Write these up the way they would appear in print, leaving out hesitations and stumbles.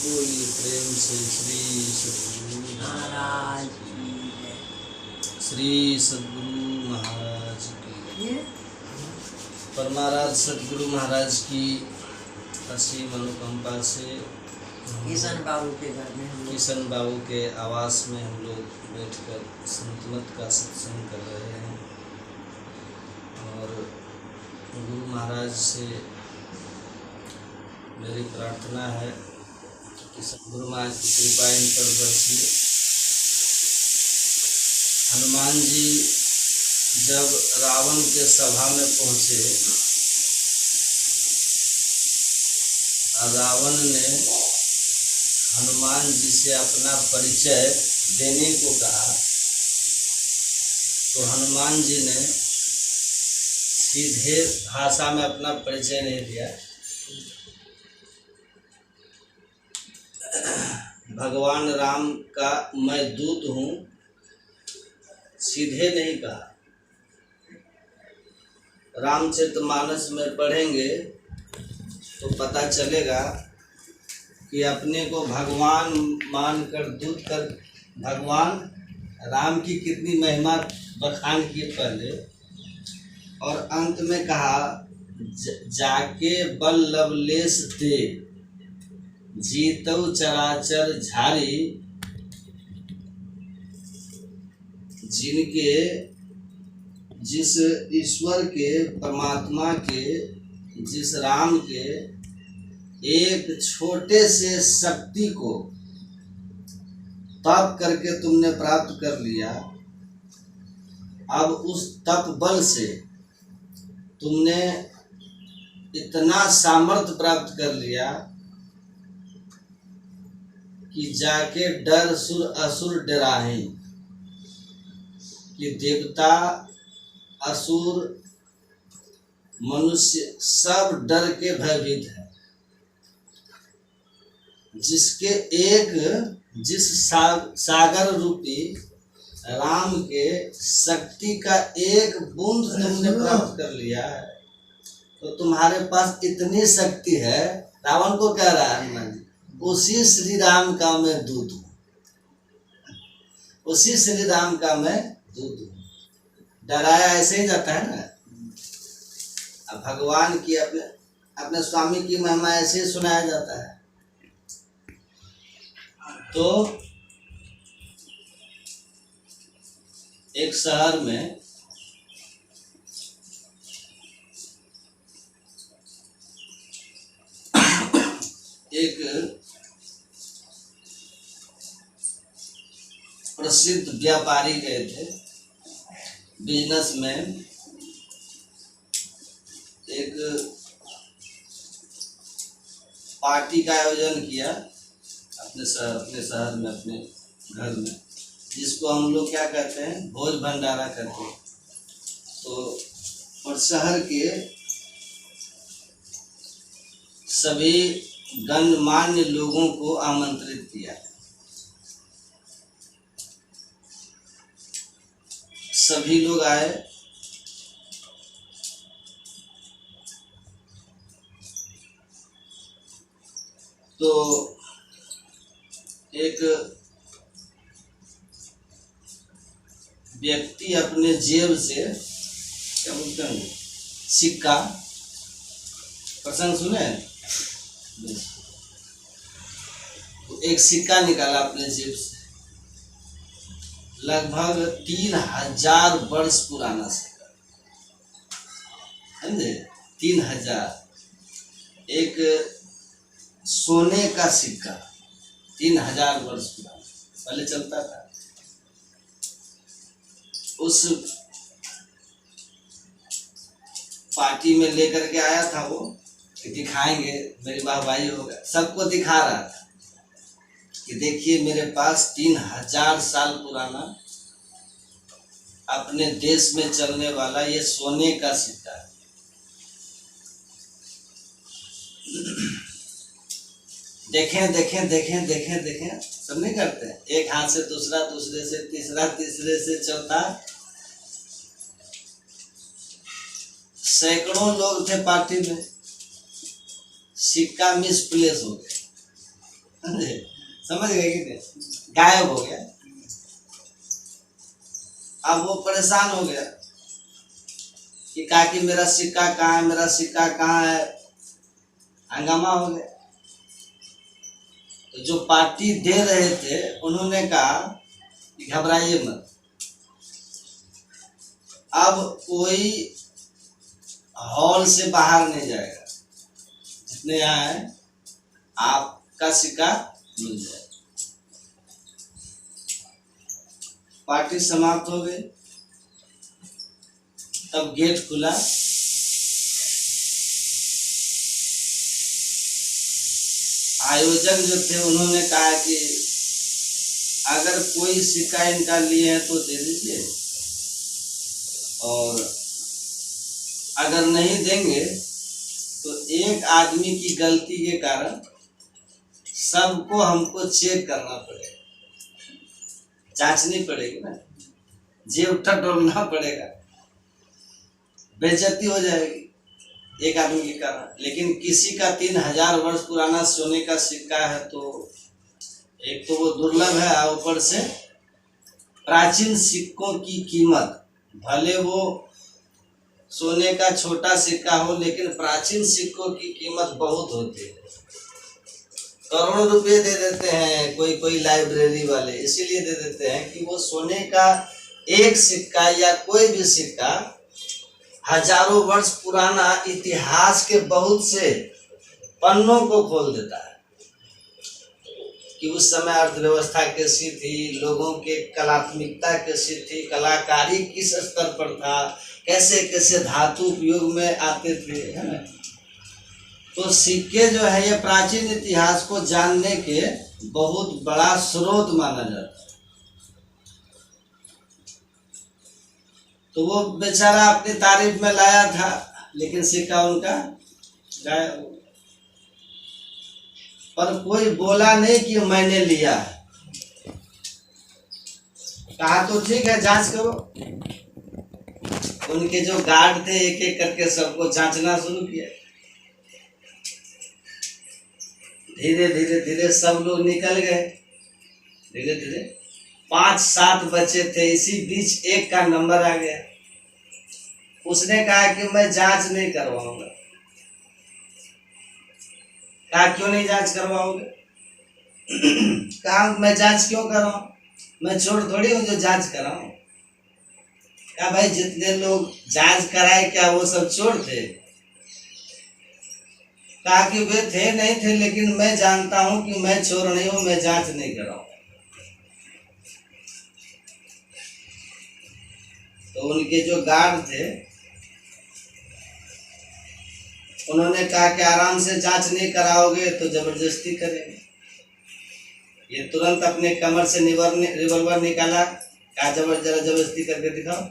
बोलिए प्रेम से श्री सद्गुरु महाराज की जय। श्री सद्गुरु महाराज की ये परमाराज सद्गुरु महाराज की असीम अनुकंपा से किशन बाबू के घर में हम लोग किशन बाबू के आवास में हम लोग बैठकर संतमत का सत्संग कर रहे हैं और गुरु महाराज से मेरी प्रार्थना है कि सद्गुरु महाराज की कृपा इन पर बरसे। हनुमान जी जब रावण के सभा में पहुँचे, रावण ने हनुमान जी से अपना परिचय देने को कहा, तो हनुमान जी ने सीधे भाषा में अपना परिचय नहीं दिया। भगवान राम का मैं दूत हूँ सीधे नहीं कहा। रामचरितमानस में पढ़ेंगे तो पता चलेगा कि अपने को भगवान मानकर दूत कर भगवान राम की कितनी महिमा बखान किए पहले, और अंत में कहा जाके बल लवलेश दे जीतव चराचर झारी, जिनके जिस ईश्वर के परमात्मा के जिस राम के एक छोटे से शक्ति को तप करके तुमने प्राप्त कर लिया, अब उस तप बल से तुमने इतना सामर्थ्य प्राप्त कर लिया कि जाके डर सुर असुर डराहे, कि देवता असुर मनुष्य सब डर के भयभीत है। जिसके एक जिस सागर रूपी राम के शक्ति का एक बूंद तुमने प्राप्त कर लिया है, तो तुम्हारे पास इतनी शक्ति है। रावण को कह रहा है हनुमान जी, उसी श्री राम का मैं दूत हूँ, उसी श्री राम का मैं दूत हूँ। डराया ऐसे ही जाता है ना। अब भगवान की अपने स्वामी की महिमा ऐसे ही सुनाया जाता है। तो एक शहर में एक प्रसिद्ध व्यापारी गए थे, बिजनेसमैन। एक पार्टी का आयोजन किया अपने शहर में, अपने घर में, जिसको हम लोग क्या कहते हैं, भोज भंडारा करते हैं। तो और शहर के सभी गणमान्य लोगों को आमंत्रित किया। सभी लोग आए। तो एक व्यक्ति अपने जेब से, क्या बोलते हैं, सिक्का, प्रसंग सुने, तो एक सिक्का निकाला अपने जेब से, लगभग 3000 वर्ष पुराना सिक्का, समझे, 3000। एक सोने का सिक्का 3000 वर्ष पुराना पहले चलता था। उस पार्टी में लेकर के आया था वो, कि दिखाएंगे, मेरी वाहवाही होगा, सबको दिखा रहा था कि देखिए मेरे पास 3000 साल पुराना अपने देश में चलने वाला ये सोने का सिक्का है। देखें देखें देखें देखें देखें, सब नहीं करते हैं। एक हाथ से दूसरा, दूसरे से तीसरा, तीसरे से चौथा। सैकड़ों लोग थे पार्टी में, सिक्का मिसप्लेस हो गया। समझ गए कि नहीं? गायब हो गया। अब वो परेशान हो गया कि काकी मेरा सिक्का कहाँ है, मेरा सिक्का कहाँ है, हंगामा हो गया। तो जो पार्टी दे रहे थे उन्होंने कहा कि घबराइए मत, अब कोई हॉल से बाहर नहीं जाएगा, जितने यहाँ हैं आपका सिक्का मिल जाएगा। पार्टी समाप्त हो गई। तब गेट खुला, आयोजक जो थे उन्होंने कहा कि अगर कोई सिक्का इनका लिए है तो दे दीजिए, और अगर नहीं देंगे तो एक आदमी की गलती के कारण सबको हमको चेक करना पड़ेगा, जांचनी पड़ेगी ना, जेब टटोलना पड़ेगा, बेइज्जती हो जाएगी एक आदमी के कारण। लेकिन किसी का 3000 वर्ष पुराना सोने का सिक्का है तो एक तो वो दुर्लभ है, और ऊपर से प्राचीन सिक्कों की कीमत, भले वो सोने का छोटा सिक्का हो लेकिन प्राचीन सिक्कों की कीमत बहुत होती है, करोड़ों रुपए दे देते हैं कोई कोई लाइब्रेरी वाले, इसीलिए दे देते हैं कि वो सोने का एक सिक्का या कोई भी सिक्का हजारों वर्ष पुराना इतिहास के बहुत से पन्नों को खोल देता है कि उस समय अर्थव्यवस्था कैसी थी, लोगों के कलात्मकता कैसी थी, कलाकारी किस स्तर पर था, कैसे कैसे धातु उपयोग में आते थे, है ना। तो सिक्के जो है ये प्राचीन इतिहास को जानने के बहुत बड़ा स्रोत माना जाता है। तो वो बेचारा अपनी तारीफ में लाया था, लेकिन सिक्का उनका गायब हो। पर कोई बोला नहीं कि मैंने लिया है। कहा तो ठीक है जांच करो। उनके जो गार्ड थे एक एक करके सबको जांचना शुरू किया। धीरे धीरे धीरे सब लोग निकल गए। धीरे धीरे 5-7 बच्चे थे, इसी बीच एक का नंबर आ गया। उसने कहा कि मैं जांच नहीं करवाऊंगा। कहा क्यों नहीं जांच करवाओगे? कहा मैं जांच क्यों कराऊं, मैं चोर थोड़ी हूं जो जांच कराऊं। कहा भाई जितने लोग जांच कराए क्या वो सब चोर थे? कहा कि वे थे नहीं थे, लेकिन मैं जानता हूं कि मैं चोर नहीं हूं, मैं जांच नहीं कराऊं। तो उनके जो गार्ड थे उन्होंने कहा कि आराम से जांच नहीं कराओगे तो जबरदस्ती करेंगे। ये तुरंत अपने कमर से रिवॉल्वर निकाला, कहा जबरदस्ती करके दिखाओ,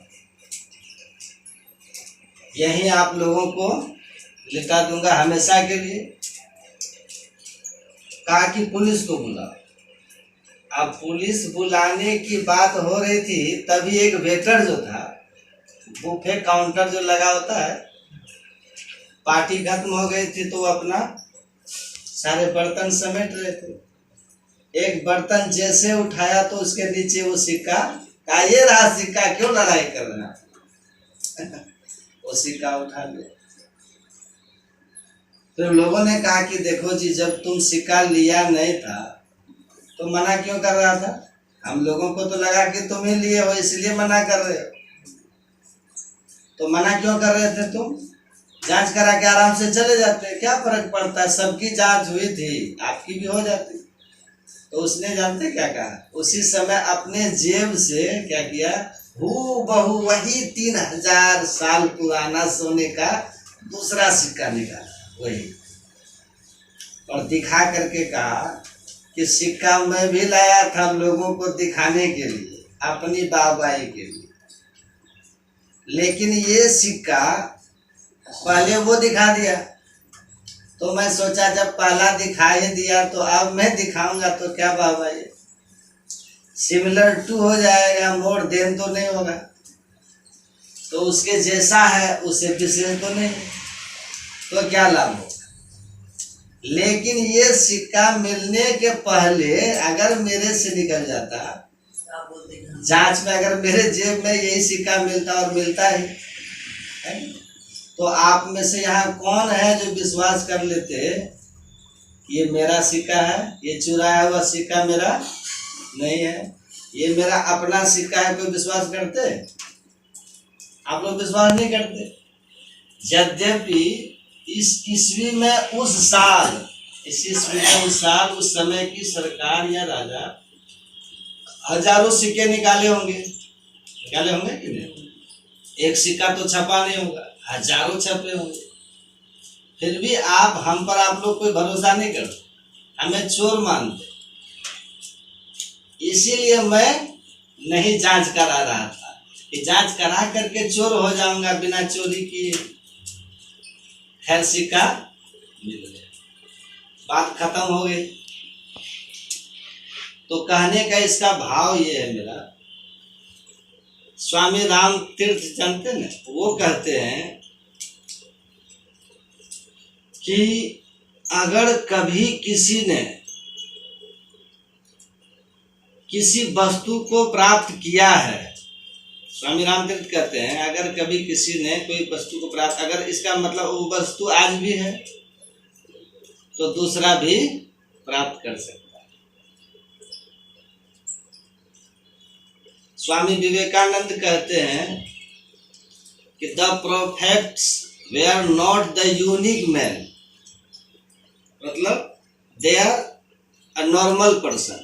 यही आप लोगों को लिटा दूंगा हमेशा के लिए। कहा कि पुलिस को बुलाओ। अब पुलिस बुलाने की बात हो रही थी, तभी एक वेटर जो था, बुफे काउंटर जो लगा होता है, पार्टी खत्म हो गई थी तो अपना सारे बर्तन समेट रहे थे। एक बर्तन जैसे उठाया तो उसके नीचे वो सिक्का, कहा ये रहा सिक्का, क्यों लड़ाई करना। वो सिक्का उठा लिया। फिर लोगों ने कहा कि देखो जी, जब तुम सिक्का लिया नहीं था तो मना क्यों कर रहा था? हम लोगों को तो लगा कि तुम ही लिए हो इसलिए मना कर रहे हो। तो मना क्यों कर रहे थे तुम? जांच करा के आराम से चले जाते, क्या फर्क पड़ता है, सबकी जांच हुई थी, आपकी भी हो जाती। तो उसने जानते क्या कहा? उसी समय अपने जेब से क्या किया, हूबहू वही 3000 साल पुराना सोने का दूसरा सिक्का निकाला वही, और दिखा करके कहा कि सिक्का मैं भी लाया था लोगों को दिखाने के लिए, अपनी बाबाई के लिए, लेकिन ये सिक्का पहले वो दिखा दिया तो मैं सोचा जब पहला दिखा ही दिया तो अब मैं दिखाऊंगा तो क्या बाबाई, सिमिलर टू हो जाएगा, मोर देन तो नहीं होगा, तो उसके जैसा है उससे विशेष तो नहीं, तो क्या लाभ होगा। लेकिन ये सिक्का मिलने के पहले अगर मेरे से निकल जाता, आप बोलते हैं जांच में अगर मेरे जेब में यही सिक्का मिलता और मिलता ही है, तो आप में से यहाँ कौन है जो विश्वास कर लेते ये मेरा सिक्का है, ये चुराया हुआ सिक्का मेरा नहीं है, ये मेरा अपना सिक्का है? कोई विश्वास करते? आप लोग विश्वास नहीं करते। यद्यपि इस ईस्वी में उस साल, इस ईस्वी में उस साल उस समय की सरकार या राजा हजारों सिक्के निकाले होंगे कि नहीं? एक सिक्का तो छपा नहीं होगा, हजारों छपे होंगे। फिर भी हम पर आप लोग कोई भरोसा नहीं करते, हमें चोर मानते। इसीलिए मैं नहीं जांच करा रहा था कि जांच करा करके चोर हो जाऊंगा बिना चोरी किए। खैर सिक्का मिल गया, बात खत्म हो गई। तो कहने का इसका भाव ये है मेरा, स्वामी राम तीर्थ जानते ना, वो कहते हैं कि अगर कभी किसी ने किसी वस्तु को प्राप्त किया है, स्वामी राम तीर्थ कहते हैं अगर कभी किसी ने कोई वस्तु को प्राप्त, अगर इसका मतलब वो वस्तु आज भी है तो दूसरा भी प्राप्त कर सकता है। स्वामी विवेकानंद कहते हैं कि the prophets were not the unique man, मतलब they are a normal person.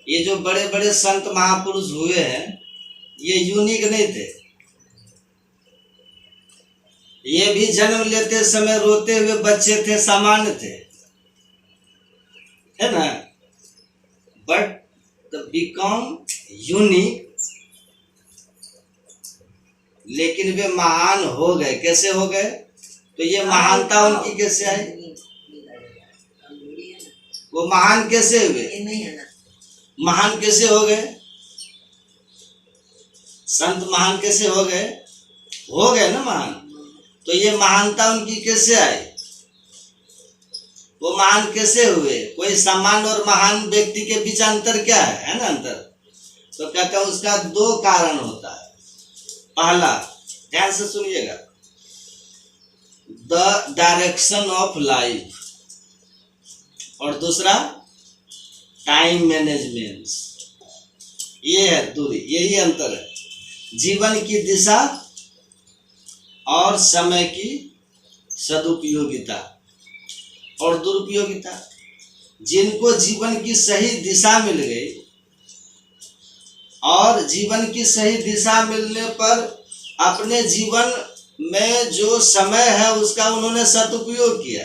ये जो बड़े बड़े संत महापुरुष हुए हैं ये यूनिक नहीं थे, ये भी जन्म लेते समय रोते हुए बच्चे थे, सामान्य थे, है ना। बट द बिकम यूनिक, लेकिन वे महान हो गए। कैसे हो गए? तो ये महानता उनकी कैसे आई? वो महान कैसे हुए? महान कैसे हो गए? संत महान कैसे हो गए? हो गए ना महान। तो ये महानता उनकी कैसे आई? वो महान कैसे हुए? कोई सामान्य और महान व्यक्ति के बीच अंतर क्या है ना अंतर। तो कहते हैं उसका दो कारण होता है। पहला, ध्यान से सुनिएगा, द डायरेक्शन ऑफ लाइफ, और दूसरा टाइम मैनेजमेंट। ये है दूरी, यही अंतर है। जीवन की दिशा और समय की सदुपयोगिता और दुरुपयोगिता। जिनको जीवन की सही दिशा मिल गई और जीवन की सही दिशा मिलने पर अपने जीवन में जो समय है उसका उन्होंने सदुपयोग किया।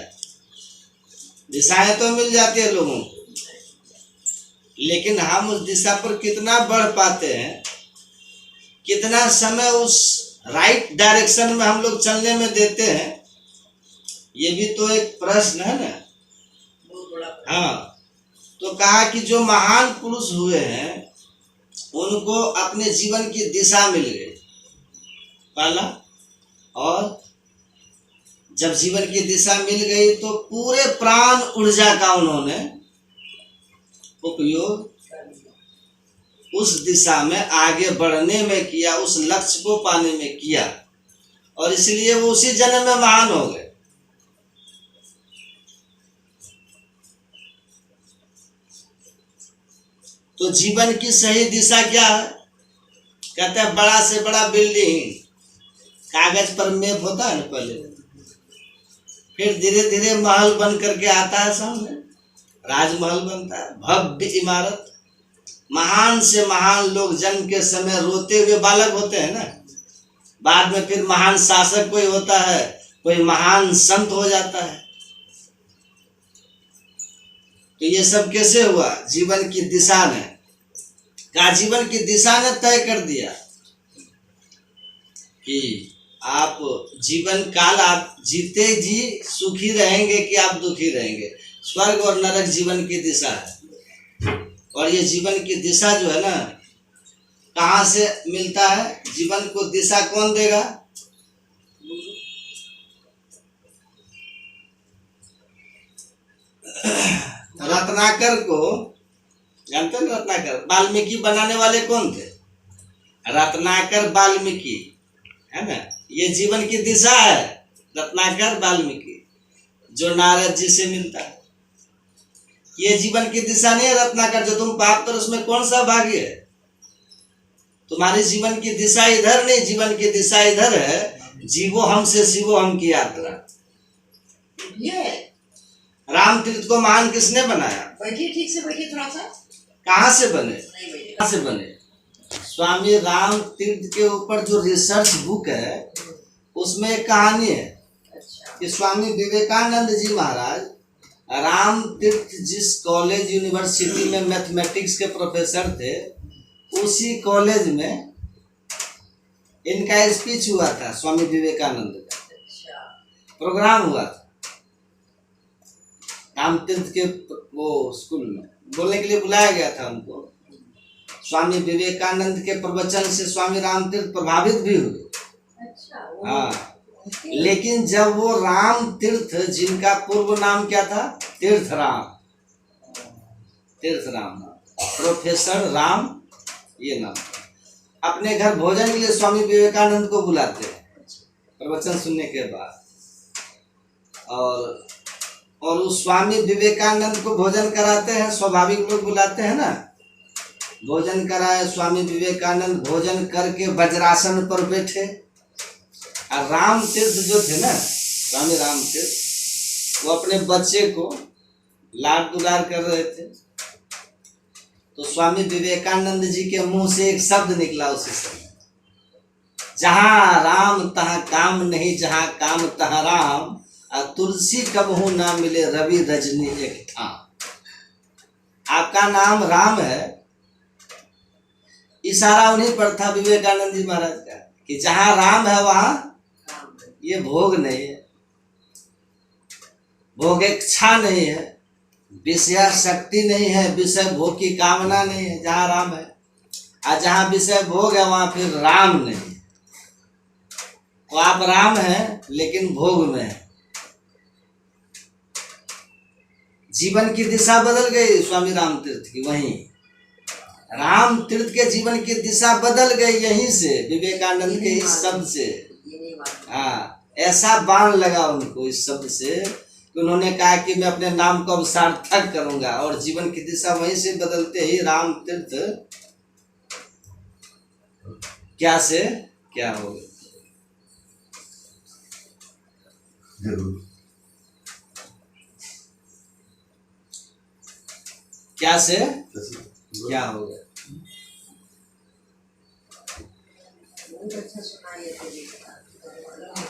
दिशाएं तो मिल जाती है लोगों को, लेकिन हम उस दिशा पर कितना बढ़ पाते हैं, कितना समय उस राइट डायरेक्शन में हम लोग चलने में देते हैं, ये भी तो एक प्रश्न है ना। हाँ, तो कहा कि जो महान पुरुष हुए हैं उनको अपने जीवन की दिशा मिल गई पहला, और जब जीवन की दिशा मिल गई तो पूरे प्राण ऊर्जा का उन्होंने उपयोग उस दिशा में आगे बढ़ने में किया, उस लक्ष्य को पाने में किया, और इसलिए वो उसी जन्म में महान हो गए। तो जीवन की सही दिशा क्या है? कहते हैं बड़ा से बड़ा बिल्डिंग कागज पर मैप होता है ना पहले, फिर धीरे धीरे महल बन करके आता है सामने, राजमहल बनता है, भव्य इमारत। महान से महान लोग जन्म के समय रोते हुए बालक होते हैं ना, बाद में फिर महान शासक कोई होता है, कोई महान संत हो जाता है। तो ये सब कैसे हुआ? जीवन की दिशा ने, का जीवन की दिशा ने तय कर दिया कि आप जीवन काल आप जीते जी सुखी रहेंगे कि आप दुखी रहेंगे। स्वर्ग और नरक जीवन की दिशा है, और ये जीवन की दिशा जो है ना, कहाँ से मिलता है? जीवन को दिशा कौन देगा? रत्नाकर को जानते हैं? रत्नाकर वाल्मीकि बनाने वाले कौन थे? रत्नाकर वाल्मीकि, है ना। ये जीवन की दिशा है, रत्नाकर वाल्मीकि जो नारद जी से मिलता है। ये जीवन की दिशा नहीं है रत्नाकर, जो तुम पाप करो उसमें कौन सा भाग्य है? तुम्हारे जीवन की दिशा इधर नहीं, जीवन की दिशा इधर है, जीवो हमसे सीवो हम की यात्रा। ये राम तीर्थ को महान किसने बनाया? बैठिए, ठीक से बैठिए थोड़ा सा। कहाँ से बने? नहीं बैठिए। कहाँ से बने? स्वामी राम तीर्थ के ऊपर जो रिसर्च बुक है उसमें एक कहानी है अच्छा। कि स्वामी विवेकानंद जी महाराज राम तीर्थ जिस कॉलेज यूनिवर्सिटी में मैथमेटिक्स के प्रोफेसर थे, उसी कॉलेज में इनका स्पीच हुआ था, स्वामी विवेकानंद का अच्छा। प्रोग्राम हुआ था राम तीर्थ के वो स्कूल में, बोलने के लिए बुलाया गया था उनको। स्वामी विवेकानंद के प्रवचन से स्वामी राम तीर्थ प्रभावित भी हुए। अच्छा। हाँ, लेकिन जब वो राम तीर्थ, जिनका पूर्व नाम क्या था? तीर्थराम, तीर्थराम, प्रोफेसर राम, ये नाम। अपने घर भोजन के लिए स्वामी विवेकानंद को बुलाते हैं प्रवचन सुनने के बाद, और उस स्वामी विवेकानंद को भोजन कराते हैं। स्वाभाविक लोग बुलाते हैं ना, भोजन कराए। स्वामी विवेकानंद भोजन करके वज्रासन पर बैठे, और राम तीर्थ जो थे ना, स्वामी राम तीर्थ, वो अपने बच्चे को लाड दुलार कर रहे थे। तो स्वामी विवेकानंद जी के मुंह से एक शब्द निकला उसी समय, जहां राम तहाँ काम नहीं, जहां काम तहाँ राम, और तुलसी कबहू ना मिले रवि रजनी एक था। आपका नाम राम है, इशारा उन्हीं पर था विवेकानंद जी महाराज का, कि जहां राम है वहां ये भोग नहीं है, भोग इच्छा नहीं है, विषय शक्ति नहीं है, विषय भोग की कामना नहीं है जहां राम है। और जहां विषय भोग है वहां फिर राम नहीं है। तो आप राम हैं लेकिन भोग में है। जीवन की दिशा बदल गई स्वामी राम तीर्थ की, वहीं राम तीर्थ के जीवन की दिशा बदल गई यहीं से, विवेकानंद के इस शब्द से। हाँ, ऐसा बाण लगा उनको इस शब्द से कि उन्होंने कहा कि मैं अपने नाम को अब सार्थक करूंगा, और जीवन की दिशा वहीं से बदलते ही राम तीर्थ क्या से क्या हो गए। क्या से क्या हो गया।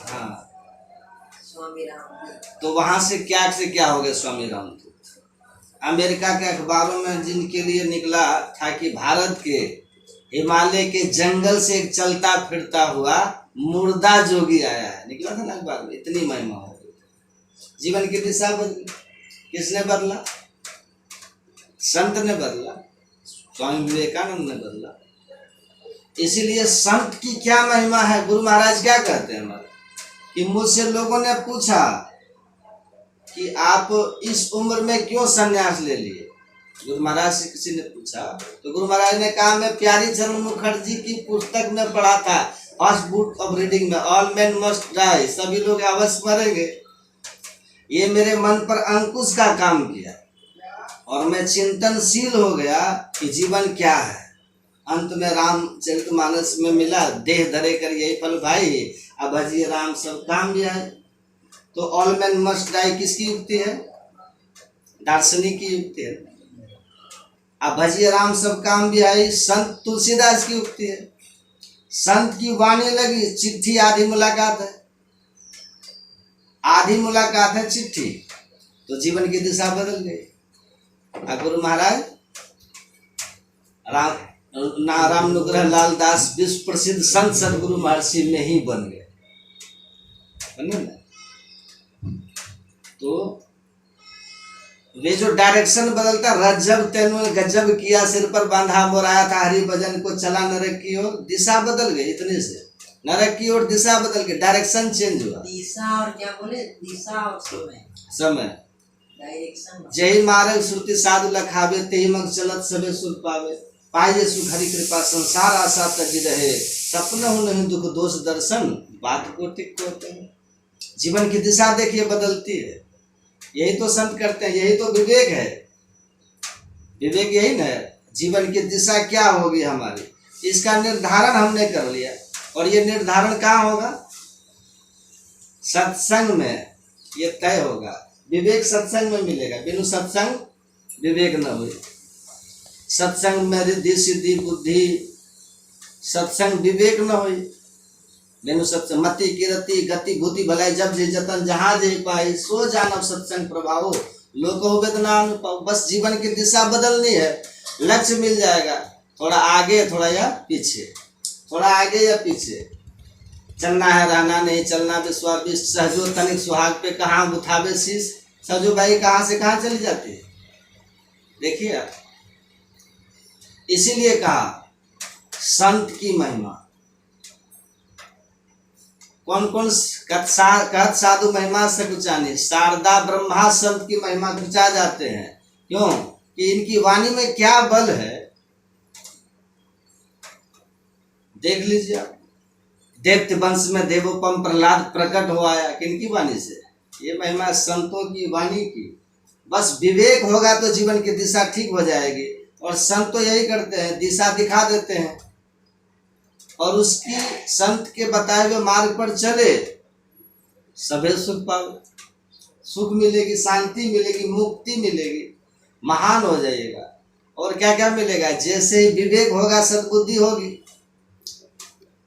हाँ, स्वामी राम। तो वहां से क्या हो गया स्वामी राम तीर्थ। अमेरिका के अखबारों में जिनके लिए निकला था कि भारत के हिमालय के जंगल से एक चलता फिरता हुआ मुर्दा जोगी आया है, निकला था ना अखबार में। इतनी महिमा हो गई, जीवन की दिशा बदली। किसने बदला? संत ने बदला, स्वामी विवेकानंद ने बदला। इसीलिए संत की क्या महिमा है। गुरु महाराज क्या कहते हैं हमारे, कि मुझसे लोगों ने पूछा कि आप इस उम्र में क्यों संन्यास ले लिए। गुरु महाराज से किसी ने पूछा, तो गुरु महाराज ने कहा, मैं प्यारी चरण मुखर्जी की पुस्तक में पढ़ा था, फर्स्ट बुक ऑफ रीडिंग में, ऑल मैन मस्ट डाई, सभी लोग अवश्य मरेंगे। ये मेरे मन पर अंकुश का काम किया, और मैं चिंतनशील हो गया कि जीवन क्या है। अंत में रामचरितमानस में मिला, देह धरे कर यही फल भाई, अब भजिए राम सब काम भी है। तो ऑल मैन मस्ट डाई किसकी युक्ति है? दार्शनिक की युक्ति है। अब भजिए राम सब काम भी है, संत तुलसीदास की युक्ति है। संत की वाणी लगी, चिट्ठी आधी मुलाकात है, आधी मुलाकात है चिट्ठी, तो जीवन की दिशा बदल गई। गुरु महाराज राम अनुग्रह लाल दास विश्व प्रसिद्ध संत सदगुरु महर्षि में ही बन गए, बने ना। तो वे जो डायरेक्शन बदलता, रज्जब तेनु गजब किया, सिर पर बांधा मोराया था, हरि भजन को चला नरक की ओर, दिशा बदल गई। इतने से नरक की ओर दिशा बदल गई, डायरेक्शन चेंज हुआ। दिशा और क्या बोले, दिशा और समय, समय डायरेक्शन जही मार्ग श्रुति साधु लखावे तेही मग चलत सबे सुख पावे पाए सुख हरि कृपा संसार आशा तजी रहे सपना हो नहीं दुख दोष दर्शन बात को टिक होते हैं। जीवन की दिशा देखिए बदलती है, यही तो संत करते हैं, यही तो विवेक है। विवेक यही ना, जीवन की दिशा क्या होगी हमारी, इसका निर्धारण हमने कर लिया। और ये निर्धारण कहाँ होगा? सत्संग में ये तय होगा। विवेक सत्संग में मिलेगा, बिनु सत्संग विवेक न हुए। सत्संग में रिद्धि सिद्धि बुद्धि, सत्संग विवेक न हुई। बिनु सत्संग मति किरति गति भूति भलाई जब जे जतन जहाँ जे पाई सो जानब सत्संग प्रभाव लोको वेदना अनुपाव। बस जीवन की दिशा बदलनी है, लक्ष्य मिल जाएगा। थोड़ा आगे थोड़ा या पीछे, थोड़ा आगे या पीछे चलना है, रहना नहीं चलना। विश्वास सहजो तनिक सुहाग पे कहाँ उठावे शीश। सहजो भाई कहाँ से कहाँ चली जाती है, देखिए आप। इसीलिए कहा संत की महिमा कौन कौन कहत साधु महिमा सकुचानी। शारदा ब्रह्मा संत की महिमा कुचा जाते हैं। क्यों? कि इनकी वाणी में क्या बल है, देख लीजिए आप। दैत्य वंश में देवोपम प्रहलाद प्रकट हो आया किनकी वाणी से? ये महिमा संतों की वाणी की। बस विवेक होगा तो जीवन की दिशा ठीक हो जाएगी। और संत तो यही करते हैं, दिशा दिखा देते हैं और उसकी संत के बताए हुए मार्ग पर चले, सभी सुख पाओ, सुख मिलेगी, शांति मिलेगी, मुक्ति मिलेगी, महान हो जाइएगा। और क्या क्या मिलेगा? जैसे ही विवेक होगा सद्बुद्धि होगी।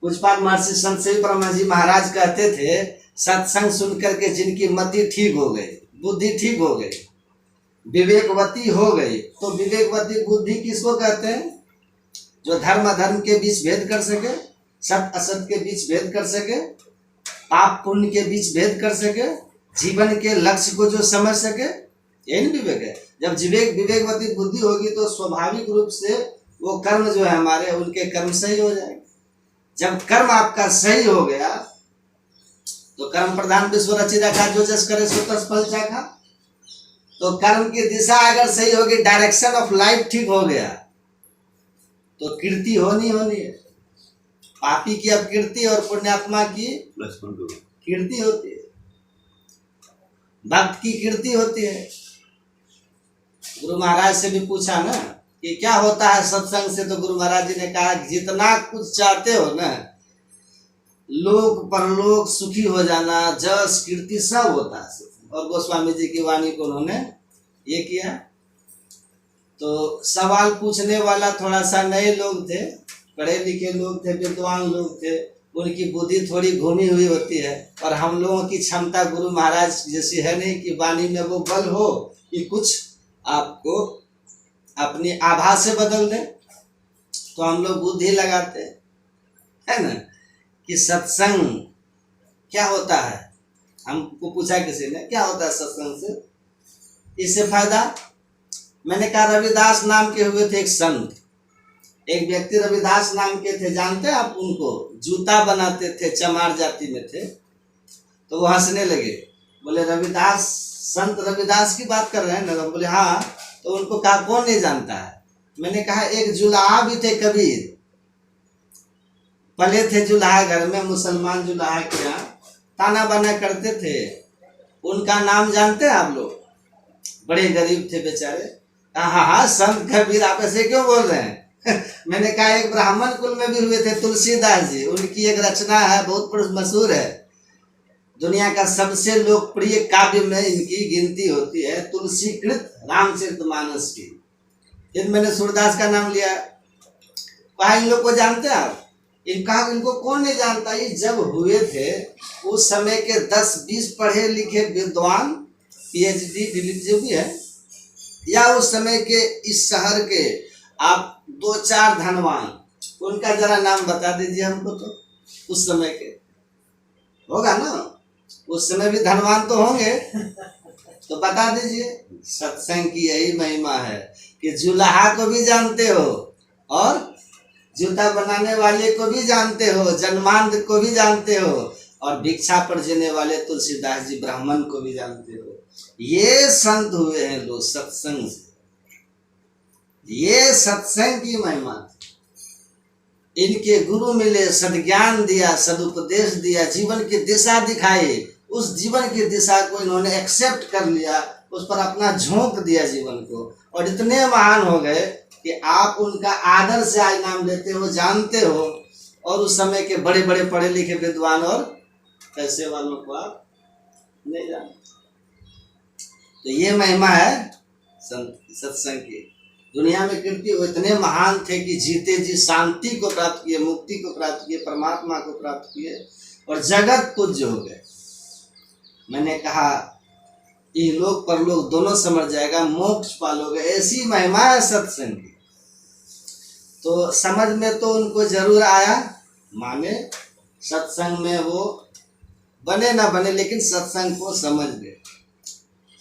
पूज्यपाद महर्षि संत सेवी ब्रह्मा जी महाराज कहते थे, सत्संग सुन करके जिनकी मति ठीक हो गई, बुद्धि ठीक हो गई, विवेकवती हो गई। तो विवेकवती बुद्धि किसको कहते हैं? जो धर्म अधर्म के बीच भेद कर सके, सत्य असत्य के बीच भेद कर सके, पाप पुण्य के बीच भेद कर सके, जीवन के लक्ष्य को जो समझ सके, यही विवेक है। जब विवेकवती बुद्धि होगी तो स्वाभाविक रूप से वो कर्म जो है हमारे, उनके कर्म सही हो जाएंगे। जब कर्म आपका सही हो गया तो कर्म प्रधान विश्व रचि रखा जो जस करे सो तस फल चाखा। तो कर्म की दिशा अगर सही होगी, डायरेक्शन ऑफ लाइफ ठीक हो गया तो कीर्ति होनी है। पापी की अब कीर्ति और पुण्यात्मा की कीर्ति होती है, भक्त की कीर्ति होती है। गुरु महाराज से भी पूछा ना कि क्या होता है सत्संग से, तो गुरु महाराज जी ने कहा जितना कुछ चाहते हो ना, लोक परलोक सुखी हो जाना, जस कीर्ति सब होता है। और गोस्वामी जी की वाणी को उन्होंने ये किया। तो सवाल पूछने वाला थोड़ा सा नए लोग थे, पढ़े लिखे लोग थे, विद्वान लोग थे, उनकी बुद्धि थोड़ी घूमी हुई होती है। और हम लोगों की क्षमता गुरु महाराज जैसी है नहीं कि वाणी में वो बल हो कि कुछ आपको अपनी आभा से बदल दे। तो हम लोग बुद्धि लगाते हैं, है ना, कि सत्संग क्या होता है। हमको पूछा किसी ने क्या होता है सत्संग से, इससे फायदा। मैंने कहा रविदास नाम के हुए थे एक संत, एक व्यक्ति रविदास नाम के थे, जानते हैं आप उनको? जूता बनाते थे, चमार जाति में थे। तो वो हंसने लगे, बोले रविदास, संत रविदास की बात कर रहे हैं ना? बोले हाँ। तो उनको कहा कौन नहीं जानता है? मैंने कहा एक जुलाहा भी थे, कबीर पले थे जुलाहा घर में, मुसलमान जुलाहा के यहाँ ताना बाना करते थे। उनका नाम जानते हैं आप लोग? बड़े गरीब थे बेचारे। हाँ, संत कबीर, आप ऐसे क्यों बोल रहे हैं? मैंने कहा एक ब्राह्मण कुल में भी हुए थे, तुलसीदास जी। उनकी एक रचना है, बहुत मशहूर है, दुनिया का सबसे लोकप्रिय काव्य में इनकी गिनती होती है, तुलसीकृत रामचरितमानस की। फिर मैंने सूरदास का नाम लिया। वहाँ इन लोग को जानते हैं आप? इनको कौन नहीं जानता? ये जब हुए थे उस समय के 10-20 पढ़े लिखे विद्वान, PhD जो भी है, या उस समय के इस शहर के आप 2-4 धनवान, उनका जरा नाम बता दीजिए हमको। तो उस समय के होगा ना, उस समय भी धनवान तो होंगे, तो बता दीजिए। सत्संग की यही महिमा है कि जुलाहा को भी जानते हो और जूता बनाने वाले को भी जानते हो, जन्मांध को भी जानते हो, और भिक्षा पर जीने वाले तुलसीदास जी ब्राह्मण को भी जानते हो। ये संत हुए हैं लोग सत्संग से। ये सत्संग की महिमा थी। इनके गुरु मिले, सद्ज्ञान दिया, सदुपदेश दिया, जीवन की दिशा दिखाई। उस जीवन की दिशा को इन्होंने एक्सेप्ट कर लिया, उस पर अपना झोंक दिया जीवन को, और इतने महान हो गए कि आप उनका आदर से आज नाम लेते हो, जानते हो, और उस समय के बड़े बड़े पढ़े लिखे विद्वान और पैसे वालों को आप नहीं जानते। तो ये महिमा है सत्संग की। दुनिया में कीर्ति, वो इतने महान थे कि जीते जी शांति को प्राप्त किए, मुक्ति को प्राप्त किए, परमात्मा को प्राप्त किए, और जगत पूज्य हो गए। मैंने कहा ये लोग परलोक दोनों समझ जाएगा, मोक्ष पालोगे। ऐसी महिमा है सत्संग की। तो समझ में तो उनको जरूर आया, माने सत्संग में वो बने ना बने, लेकिन सत्संग को समझ गए,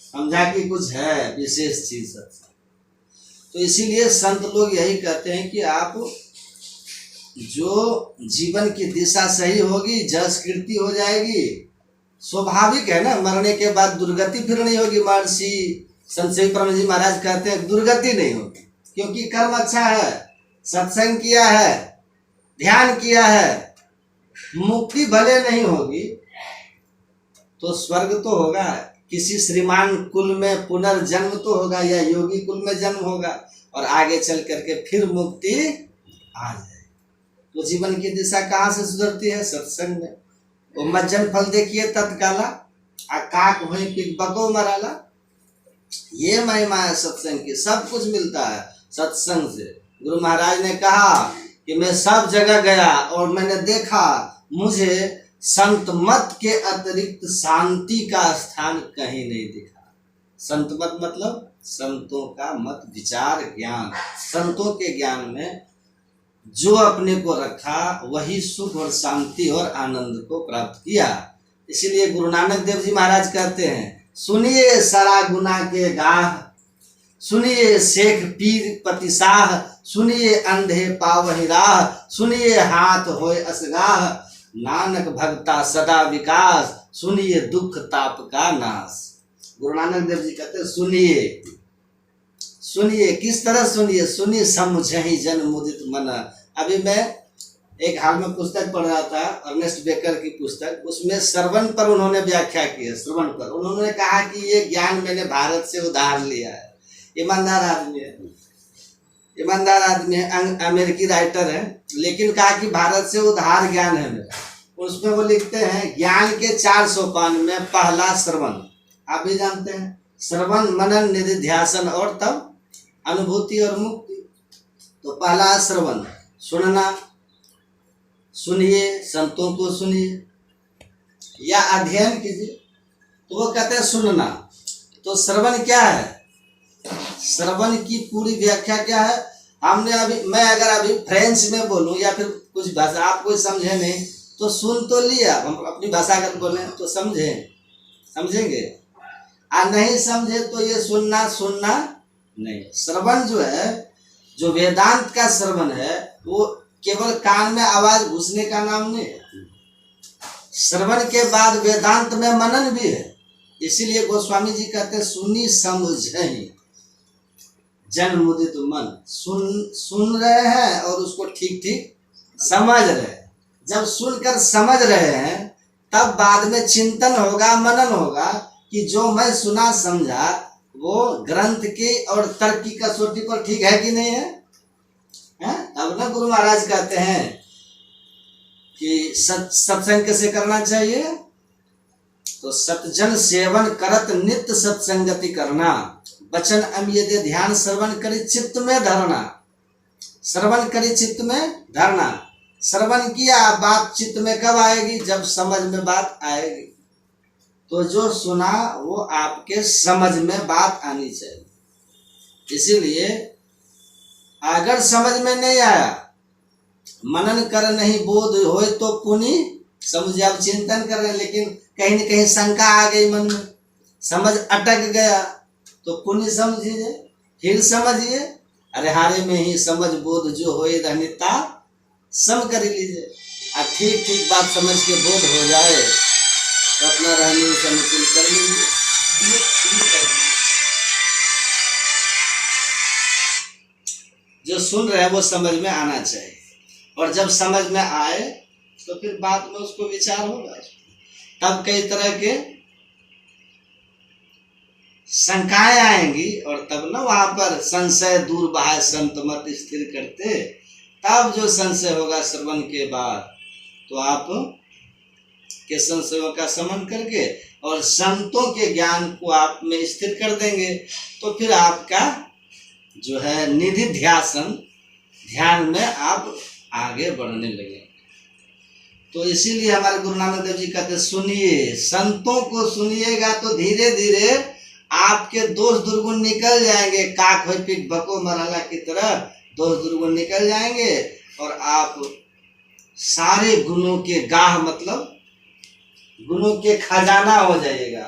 समझा कि कुछ है विशेष चीज सत्संग। तो इसीलिए संत लोग यही कहते हैं कि आप जो जीवन की दिशा सही होगी, जस कीर्ति हो जाएगी। स्वाभाविक है ना, मरने के बाद दुर्गति फिर नहीं होगी। महर्षि संत परम जी महाराज कहते हैं दुर्गति नहीं होगी, क्योंकि कर्म अच्छा है, सत्संग किया है, ध्यान किया है। मुक्ति भले नहीं होगी तो स्वर्ग तो होगा, किसी श्रीमान कुल में पुनर्जन्म तो होगा, या योगी कुल में जन्म होगा, और आगे चल करके फिर मुक्ति आ जाए। तो जीवन की दिशा कहाँ से सुधरती है? सत्संग में। वो मज्जन फल देखिए तत्काला, काक हुई बको मराला। ये महिमा है सत्संग की, सब कुछ मिलता है सत्संग से। गुरु महाराज ने कहा कि मैं सब जगह गया और मैंने देखा, मुझे संत मत के अतिरिक्त शांति का स्थान कहीं नहीं दिखा। संत मत मतलब संतों का मत, विचार, ज्ञान। संतों के ज्ञान में जो अपने को रखा वही सुख और शांति और आनंद को प्राप्त किया। इसीलिए गुरु नानक देव जी महाराज कहते हैं, सुनिए सारा गुना के गाह, सुनिए शेख पीर पतिशाह, सुनिए अंधे पावहि राह, सुनिए हाथ होए असगाह, नानक भक्ता सदा विकास, सुनिए दुख ताप का नाश। गुरु नानक देव जी कहते हैं सुनिए, सुनिए। किस तरह सुनिए? सुनिए समझहि जन मुदित मन। अभी मैं एक हाल में पुस्तक पढ़ रहा था, अर्नेस्ट बेकर की पुस्तक, उसमें श्रवण पर उन्होंने व्याख्या की है। श्रवण पर उन्होंने कहा कि ये ज्ञान मैंने भारत से उधार लिया है। ईमानदार आदमी है, ईमानदार आदमी है, अमेरिकी राइटर है, लेकिन कहा कि भारत से उधार ज्ञान है मेरा। उसमें वो लिखते हैं ज्ञान के 4 सोपान में पहला श्रवण, आप भी जानते हैं, श्रवण मनन निधिध्यासन और तब अनुभूति और मुक्ति। तो पहला श्रवण, सुनना, सुनिए, संतों को सुनिए या अध्ययन कीजिए। तो वो कहते हैं सुनना। तो श्रवण क्या है? श्रवण की पूरी व्याख्या क्या है? हमने अभी, मैं अगर अभी फ्रेंच में बोलूं या फिर कुछ भाषा आप कोई समझे नहीं तो सुन तो लिया, हम अपनी भाषा अगर बोले तो समझेंगे, और नहीं समझे तो ये सुनना नहीं। श्रवण जो है, जो वेदांत का श्रवण है, वो केवल कान में आवाज घुसने का नाम नहीं है। श्रवण के बाद वेदांत में मनन भी है। इसीलिए गोस्वामी जी कहते हैं सुनी समझहि जन मुदित मन। सुन रहे हैं और उसको ठीक ठीक समझ रहे हैं। जब सुनकर समझ रहे हैं तब बाद में चिंतन होगा, मनन होगा कि जो मैं सुना समझा वो ग्रंथ की और तर्क की कसौटी पर ठीक है कि नहीं है? अब ना गुरु महाराज कहते हैं कि सत्संग कैसे करना चाहिए? तो सतजन सेवन करत नित्य सत्संगति करना, वचन अमियदे ध्यान श्रवण करी चित्त में धरना। श्रवण करी चित्त में धरना। श्रवण किया, बात चित्त में कब आएगी? जब समझ में बात आएगी। तो जो सुना वो आपके समझ में बात आनी चाहिए। इसीलिए अगर समझ में नहीं आया, मनन कर नहीं बोध होए तो पुनि समझे। आप चिंतन कर रहे हैं लेकिन कहीं न कहीं शंका आ गई मन में, समझ अटक गया, तो पुनि समझिए, फिर समझिए। अरे हारे में ही समझ बोध जो होए रहनिता सम कर लीजिए। और ठीक बात समझ के बोध हो जाए तो अपना रहने से अनुकूल कर लीजिए। जो सुन रहे हैं वो समझ में आना चाहिए, और जब समझ में आए तो फिर बाद में उसको विचार होगा। तब कई तरह के शंकाएं आएंगी, और तब ना वहां पर संशय दूर बहाय संत मत स्थिर करते। तब जो संशय होगा श्रवण के बाद, तो आप के संशयों का शमन करके और संतों के ज्ञान को आप में स्थिर कर देंगे, तो फिर आपका जो है निधि ध्यान में आप आगे बढ़ने लगे। तो इसीलिए हमारे गुरु नानक देव जी कहते सुनिए, संतों को सुनिएगा तो धीरे धीरे आपके दोष दुर्गुण निकल जाएंगे। काक होय पीठ बको मरला की तरह दोष दुर्गुण निकल जाएंगे, और आप सारे गुणों के गाह, मतलब गुणों के खजाना हो जाइएगा।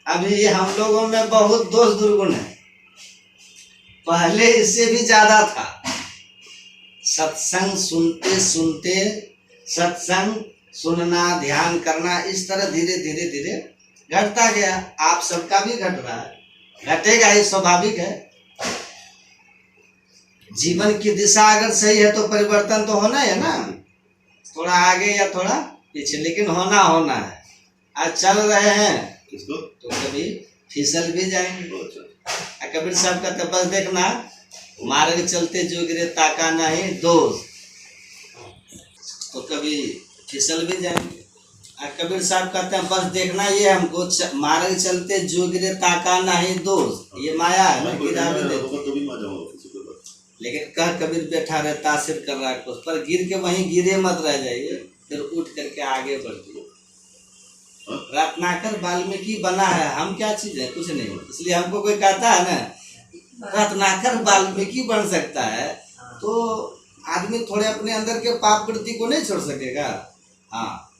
अभी हम लोगों में बहुत दोष दुर्गुण है, पहले इससे भी ज्यादा था। सत्संग सुनते सुनते, सत्संग सुनना, ध्यान करना, इस तरह धीरे धीरे धीरे घटता गया। आप सबका भी घट रहा है, घटेगा, ये स्वाभाविक है। जीवन की दिशा अगर सही है तो परिवर्तन तो होना है ना, थोड़ा आगे या थोड़ा पीछे, लेकिन होना है। आज चल रहे हैं तो कभी फिसल भी जाएंगे। कबीर साहब का तो बस देखना, मार्ग चलते जो गिरे ताका नहीं दोष, तो कभी फिसल भी जाएंगे। कबीर साहब कहते हैं बस देखना ये हमको, मार्ग चलते जो गिरे ताका नहीं दोष, ये माया है ना, गिरा भी दे। लेकिन कह कबीर बैठा रहे तासिर कर रहा है कुछ पर, गिर के वहीं गिरे मत रह जाइए, फिर उठ करके आगे बढ़िए। रत्नाकर वाल्मीकि बना है, हम क्या चीज है, कुछ नहीं। इसलिए हमको कोई कहता है ना रत्नाकर वाल्मीकि बन सकता है, तो आदमी थोड़े अपने अंदर के पाप वृत्ति को नहीं छोड़ सकेगा। हाँ,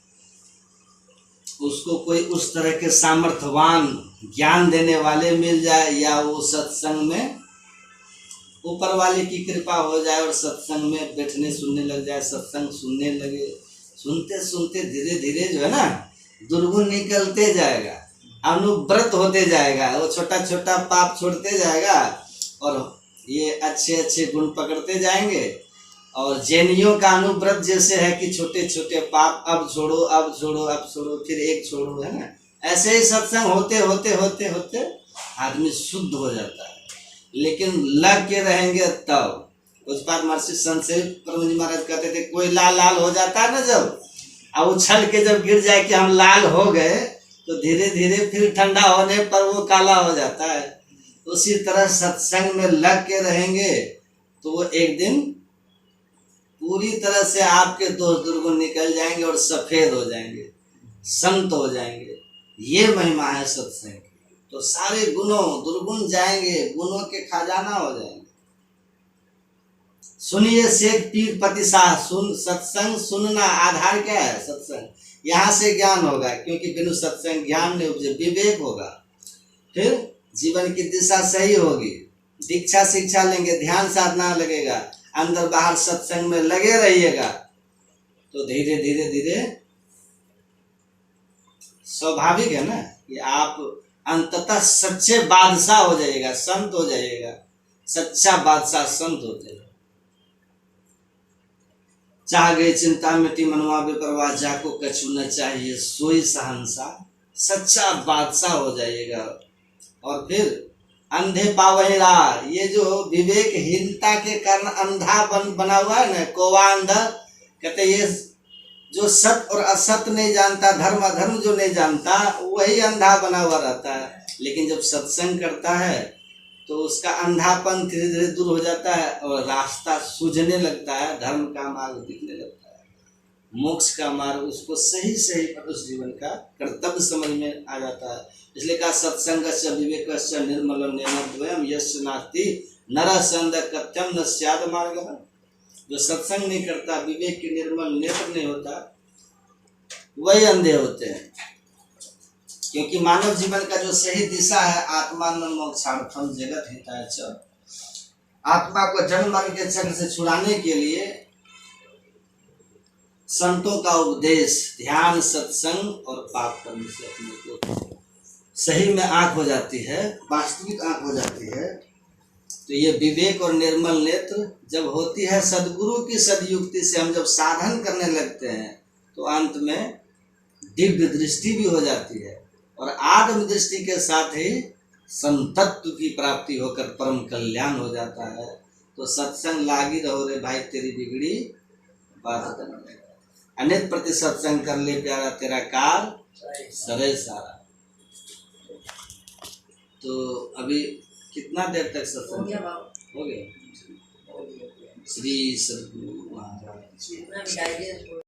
उसको कोई उस तरह के सामर्थ्यवान ज्ञान देने वाले मिल जाए, या वो सत्संग में ऊपर वाले की कृपा हो जाए और सत्संग में बैठने सुनने लग जाए, सत्संग सुनने लगे। सुनते सुनते धीरे धीरे जो है ना दुर्गुण निकलते जाएगा, अनुव्रत होते जाएगा, वो छोटा छोटा पाप छोड़ते जाएगा, और ये अच्छे अच्छे गुण पकड़ते जाएंगे। और जैनियों का अनुव्रत जैसे है कि छोटे छोटे पाप अब छोड़ो, अब छोड़ो, अब छोड़ो, फिर एक छोड़ो, है ना। ऐसे ही सत्संग होते होते होते होते आदमी शुद्ध हो जाता है। लेकिन लग के रहेंगे तब। उस बार महर्षि संत से प्रभु जी महाराज कहते थे, कोई लाल लाल हो जाता है ना जब, अब उछल के जब गिर जाए कि हम लाल हो गए, तो धीरे धीरे फिर ठंडा होने पर वो काला हो जाता है। उसी तरह सत्संग में लग के रहेंगे तो वो एक दिन पूरी तरह से आपके दोष दुर्गुण निकल जाएंगे और सफेद हो जाएंगे, संत हो जाएंगे। ये महिमा है सत्संग। तो सारे गुणों दुर्गुण जाएंगे, गुणों के खजाना हो जाएंगे। सुनिए शेख पीर पति शाह, सुन सत्संग सुनना आधार क्या है? सत्संग। यहाँ से ज्ञान होगा, क्योंकि बिनु सत्संग ज्ञान नहीं उपजे, विवेक होगा, फिर जीवन की दिशा सही होगी। दीक्षा शिक्षा लेंगे, ध्यान साधना लगेगा, अंदर बाहर सत्संग में लगे रहिएगा, तो धीरे धीरे धीरे स्वाभाविक है ना कि आप अंततः सच्चे बादशाह हो जाएगा, संत हो जाएगा। सच्चा बादशाह संत होते हैं। चाह गए चिंता मिटी मनवा बेपरवाह, जाको कछु न चाहिए सोई शहंशाह। सच्चा बादशाह हो जाइएगा। और फिर अंधे पावही राह, ये जो विवेकहीनता के कारण अंधा बना हुआ है ना, कोवा अंधा कहते, ये जो सत्य और असत्य नहीं जानता, धर्म अधर्म जो नहीं जानता, वही अंधा बना हुआ रहता है। लेकिन जब सत्संग करता है तो उसका अंधापन धीरे धीरे दूर हो जाता है और रास्ता सूझने लगता है, धर्म का मार्ग दिखने लगता है, मोक्ष का मार्ग उसको सही सही उस जीवन का कर्तव्य समझ में आ जाता है। इसलिए कहा सत्संगस्य विवेकस्य निर्मलं नयनद्वयम् यस्य नास्ति नरः संदकथ्यं न स्यात् मार्गः। जो सत्संग नहीं करता, विवेक की निर्मल नेत्र नहीं होता, वही अंधे होते हैं। क्योंकि मानव जीवन का जो सही दिशा है, आत्मान मोक्षार्थम जगत हिताय च, आत्मा को जन्म मरण के चक्र से छुड़ाने के लिए संतों का उपदेश, ध्यान, सत्संग और पाप कर्म से अपने को सही में आँख हो जाती है, वास्तविक आँख हो जाती है, तो ये विवेक और निर्मल नेत्र जब होती है सदगुरु की सदयुक्ति से, हम जब साधन करने लगते हैं तो अंत में दिव्य दृष्टि भी हो जाती है और आत्म दृष्टि के साथ ही संतत्व की प्राप्ति होकर परम कल्याण हो जाता है। तो सत्संग लागी रहो रे भाई, तेरी बिगड़ी बात अनित प्रति सत्संग कर ले प्यारा, तेरा कार सरे सारा। तो अभी कितना देर तक हो सत्संग गया बाबू। हो गया? श्री सद्गुरु महाराज। जितना भी गाइडेंस